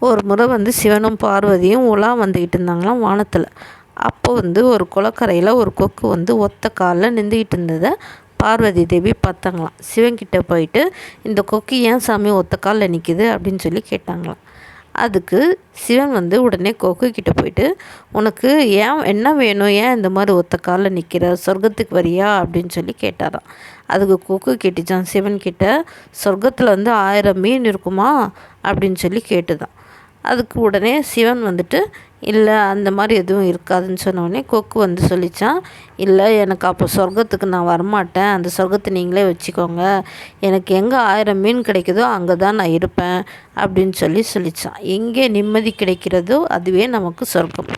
ஒரு முறை சிவனும் பார்வதியும் உலா வந்துக்கிட்டு இருந்தாங்களாம் வானத்தில். அப்போ ஒரு குளக்கரையில் ஒரு கொக்கு ஒத்த காலில் நின்றுக்கிட்டு இருந்ததை பார்வதி தேவி பார்த்தாங்களாம். சிவன்கிட்ட போயிட்டு, இந்த கொக்கு ஏன் சாமி ஒத்த காலில் நிற்கிது அப்படின்னு சொல்லி கேட்டாங்களாம். அதுக்கு சிவன் உடனே கொக்கு கிட்ட போயிட்டு, உனக்கு ஏன் என்ன வேணும், ஏன் இந்த மாதிரி ஒத்த காலில் நிற்கிற, சொர்க்கத்துக்கு வரியா அப்படின்னு சொல்லி கேட்டாராம். அதுக்கு கொக்கு கேட்டுச்சான் சிவன்கிட்ட, சொர்க்கத்தில் 1000 மீன் இருக்குமா அப்படின்னு சொல்லி கேட்டுதான். அதுக்கு உடனே சிவன் இல்லை அந்த மாதிரி எதுவும் இருக்காதுன்னு சொன்னோடனே கொக்கு சொல்லிச்சான், இல்லை எனக்கு அப்போ சொர்க்கத்துக்கு நான் வரமாட்டேன், அந்த சொர்க்கத்தை நீங்களே வச்சுக்கோங்க, எனக்கு எங்கே 1000 மீன் கிடைக்குதோ அங்கே தான் நான் இருப்பேன் அப்படின்னு சொல்லிச்சான். எங்கே நிம்மதி கிடைக்கிறதோ அதுவே நமக்கு சொர்க்கம்.